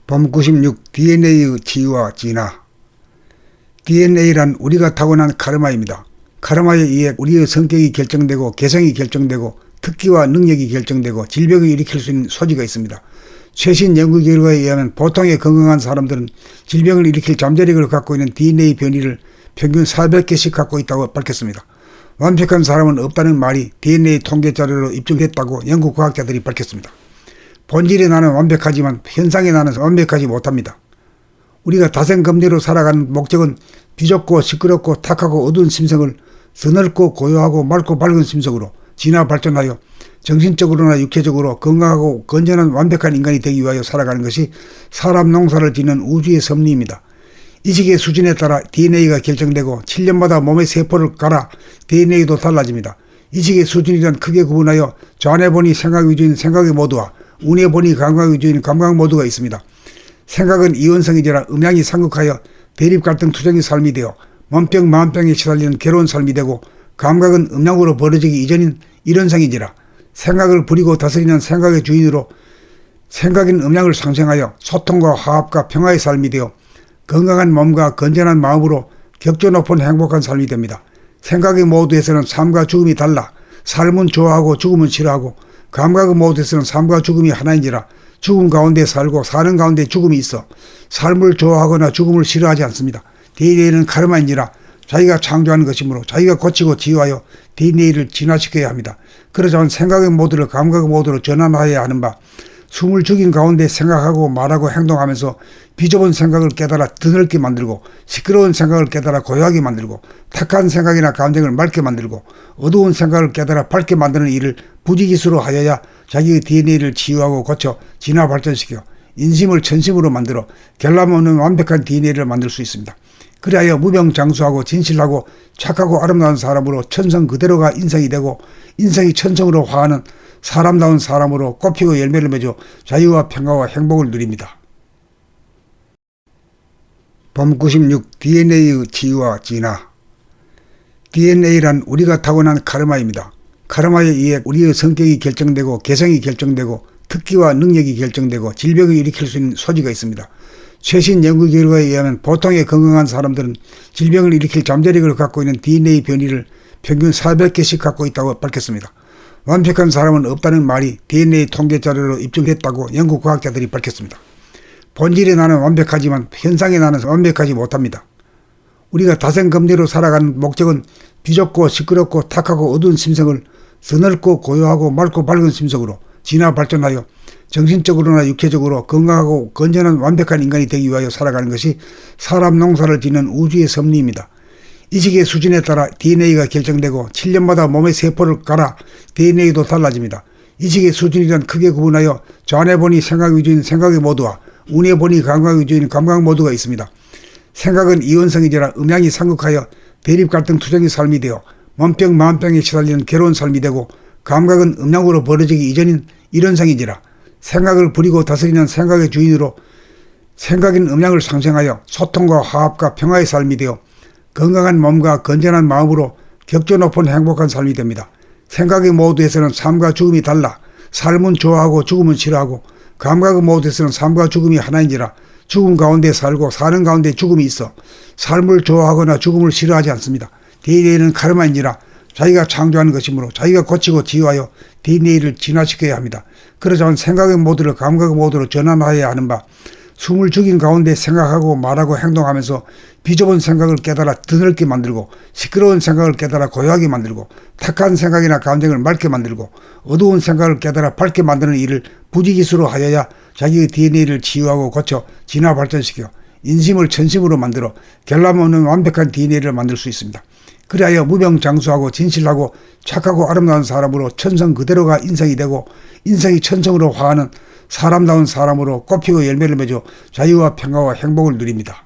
봄 96 DNA의 지위와 진화. DNA란 우리가 타고난 카르마입니다. 카르마에 의해 우리의 성격이 결정되고 개성이 결정되고 특기와 능력이 결정되고 질병을 일으킬 수 있는 소지가 있습니다. 최신 연구 결과에 의하면 보통의 건강한 사람들은 질병을 일으킬 잠재력을 갖고 있는 DNA 변이를 평균 400개씩 갖고 있다고 밝혔습니다. 완벽한 사람은 없다는 말이 DNA 통계 자료로 입증됐다고 영국 과학자들이 밝혔습니다. 본질의 나는 완벽하지만 현상의 나는 완벽하지 못합니다. 우리가 다생검리로 살아가는 목적은 비좁고 시끄럽고 탁하고 어두운 심성을 서넓고 고요하고 맑고 밝은 심성으로 진화 발전하여 정신적으로나 육체적으로 건강하고 건전한 완벽한 인간이 되기 위하여 살아가는 것이 사람 농사를 짓는 우주의 섭리입니다. 이식의 수준에 따라 DNA가 결정되고 7년마다 몸의 세포를 갈아 DNA도 달라집니다. 이식의 수준이란 크게 구분하여 좌뇌본이 생각 위주인 생각의 모드와 우뇌본이 감각 위주인 감각 모드가 있습니다. 생각은 이원성이지라 음양이 상극하여 대립 갈등 투쟁의 삶이 되어 몸병 마음병에 시달리는 괴로운 삶이 되고, 감각은 음양으로 벌어지기 이전인 일원성이지라 생각을 부리고 다스리는 생각의 주인으로 생각인 음양을 상생하여 소통과 화합과 평화의 삶이 되어 건강한 몸과 건전한 마음으로 격조 높은 행복한 삶이 됩니다. 생각의 모드에서는 삶과 죽음이 달라 삶은 좋아하고 죽음은 싫어하고, 감각의 모드에서는 삶과 죽음이 하나인지라 죽음 가운데 살고 사는 가운데 죽음이 있어 삶을 좋아하거나 죽음을 싫어하지 않습니다. DNA는 카르마인지라 자기가 창조하는 것이므로 자기가 고치고 치유하여 DNA를 진화시켜야 합니다. 그러자면 생각의 모드를 감각의 모드로 전환하여야 하는 바, 숨을 죽인 가운데 생각하고 말하고 행동하면서 비좁은 생각을 깨달아 드넓게 만들고, 시끄러운 생각을 깨달아 고요하게 만들고, 탁한 생각이나 감정을 맑게 만들고, 어두운 생각을 깨달아 밝게 만드는 일을 부지기수로 하여야 자기의 DNA를 치유하고 고쳐 진화 발전시켜 인심을 천심으로 만들어 결함 없는 완벽한 DNA를 만들 수 있습니다. 그리하여 무병장수하고 진실하고 착하고 아름다운 사람으로 천성 그대로가 인성이 되고, 인성이 천성으로 화하는 사람다운 사람으로 꽃피고 열매를 맺어 자유와 평화와 행복을 누립니다. 봄 96 DNA의 지위와 진화. DNA란 우리가 타고난 카르마입니다. 카르마에 의해 우리의 성격이 결정되고 개성이 결정되고 특기와 능력이 결정되고 질병을 일으킬 수 있는 소지가 있습니다. 최신 연구 결과에 의하면 보통의 건강한 사람들은 질병을 일으킬 잠재력을 갖고 있는 DNA 변이를 평균 400개씩 갖고 있다고 밝혔습니다. 완벽한 사람은 없다는 말이 DNA 통계 자료로 입증됐다고 영국 과학자들이 밝혔습니다. 본질의 나는 완벽하지만 현상의 나는 완벽하지 못합니다. 우리가 다생검리로 살아가는 목적은 비좁고 시끄럽고 탁하고 어두운 심성을 서넓고 고요하고 맑고 밝은 심성으로 진화 발전하여 정신적으로나 육체적으로 건강하고 건전한 완벽한 인간이 되기 위하여 살아가는 것이 사람 농사를 짓는 우주의 섭리입니다. 이식의 수준에 따라 DNA가 결정되고 7년마다 몸의 세포를 갈아 DNA도 달라집니다. 이식의 수준이란 크게 구분하여 좌뇌본이 생각 위주인 생각의 모드와 우뇌본이 감각 위주인 감각 모드가 있습니다. 생각은 이원성이지라 음양이 상극하여 대립 갈등 투쟁의 삶이 되어 몸병 마음병에 시달리는 괴로운 삶이 되고, 감각은 음양으로 벌어지기 이전인 일원성이지라 생각을 부리고 다스리는 생각의 주인으로 생각인 음양을 상생하여 소통과 화합과 평화의 삶이 되어 건강한 몸과 건전한 마음으로 격조 높은 행복한 삶이 됩니다. 생각의 모드에서는 삶과 죽음이 달라 삶은 좋아하고 죽음은 싫어하고, 감각의 모드에서는 삶과 죽음이 하나인지라 죽음 가운데 살고 사는 가운데 죽음이 있어 삶을 좋아하거나 죽음을 싫어하지 않습니다. DNA는 카르마인지라 자기가 창조하는 것이므로 자기가 고치고 치유하여 DNA를 진화시켜야 합니다. 그러자면 생각의 모드를 감각의 모드로 전환하여야 하는 바, 숨을 죽인 가운데 생각하고 말하고 행동하면서 비좁은 생각을 깨달아 드넓게 만들고, 시끄러운 생각을 깨달아 고요하게 만들고, 탁한 생각이나 감정을 맑게 만들고, 어두운 생각을 깨달아 밝게 만드는 일을 부지기수로 하여야 자기의 DNA를 치유하고 고쳐 진화 발전시켜 인심을 천심으로 만들어 결함 없는 완벽한 DNA를 만들 수 있습니다. 그리하여 무병장수하고 진실하고 착하고 아름다운 사람으로 천성 그대로가 인성이 되고, 인성이 천성으로 화하는 사람다운 사람으로 꽃피고 열매를 맺어 자유와 평화와 행복을 누립니다.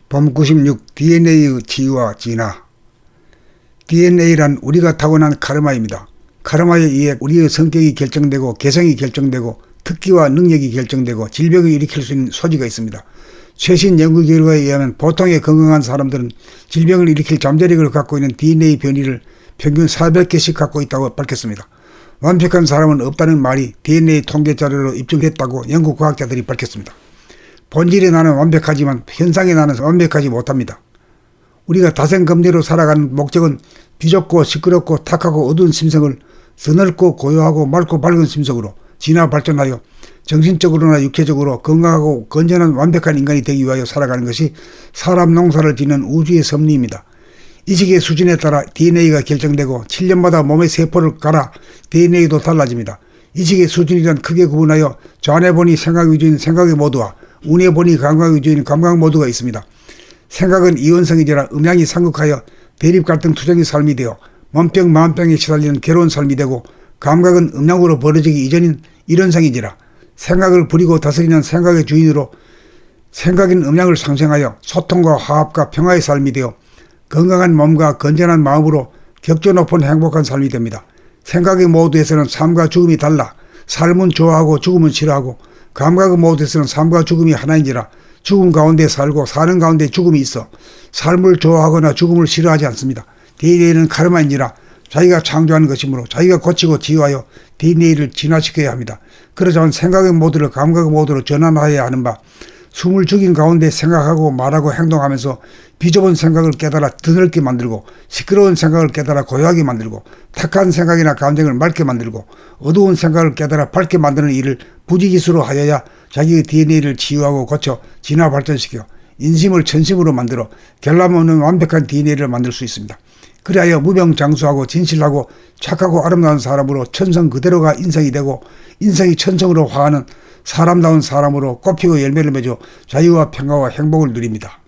봄 96 DNA의 지위와 진화. DNA란 우리가 타고난 카르마입니다. 카르마에 의해 우리의 성격이 결정되고 개성이 결정되고 특기와 능력이 결정되고 질병을 일으킬 수 있는 소지가 있습니다. 최신 연구 결과에 의하면 보통의 건강한 사람들은 질병을 일으킬 잠재력을 갖고 있는 DNA 변이를 평균 400개씩 갖고 있다고 밝혔습니다. 완벽한 사람은 없다는 말이 DNA 통계 자료로 입증됐다고 영국 과학자들이 밝혔습니다. 본질의 나는 완벽하지만 현상의 나는 완벽하지 못합니다. 우리가 다생검대로 살아가는 목적은 비좁고 시끄럽고 탁하고 어두운 심성을 서넓고 고요하고 맑고 밝은 심성으로 진화 발전하여 정신적으로나 육체적으로 건강하고 건전한 완벽한 인간이 되기 위하여 살아가는 것이 사람 농사를 짓는 우주의 섭리입니다. 이식의 수준에 따라 DNA가 결정되고 7년마다 몸의 세포를 갈아 DNA도 달라집니다. 이식의 수준이란 크게 구분하여 좌뇌 본이 생각 위주인 생각의 모드와 우뇌 본이 감각 위주인 감각 모드가 있습니다. 생각은 이원성이지라 음양이 상극하여 대립 갈등 투쟁의 삶이 되어 몸병 마음병에 시달리는 괴로운 삶이 되고, 감각은 음양으로 벌어지기 이전인 일원성이지라 생각을 부리고 다스리는 생각의 주인으로 생각인 음양을 상생하여 소통과 화합과 평화의 삶이 되어 건강한 몸과 건전한 마음으로 격조 높은 행복한 삶이 됩니다. 생각의 모드에서는 삶과 죽음이 달라 삶은 좋아하고 죽음은 싫어하고, 감각의 모드에서는 삶과 죽음이 하나인지라 죽음 가운데 살고 사는 가운데 죽음이 있어 삶을 좋아하거나 죽음을 싫어하지 않습니다. DNA는 카르마인지라 자기가 창조하는 것이므로 자기가 고치고 치유하여 DNA를 진화시켜야 합니다. 그러자면 생각의 모드를 감각의 모드로 전환하여야 하는 바, 숨을 죽인 가운데 생각하고 말하고 행동하면서 비좁은 생각을 깨달아 드넓게 만들고, 시끄러운 생각을 깨달아 고요하게 만들고, 탁한 생각이나 감정을 맑게 만들고, 어두운 생각을 깨달아 밝게 만드는 일을 부지기수로 하여야 자기의 DNA를 치유하고 고쳐 진화 발전시켜 인심을 천심으로 만들어 결함 없는 완벽한 DNA를 만들 수 있습니다. 그리하여 무병장수하고 진실하고 착하고 아름다운 사람으로 천성 그대로가 인성이 되고, 인성이 천성으로 화하는 사람다운 사람으로 꽃피고 열매를 맺어 자유와 평화와 행복을 누립니다.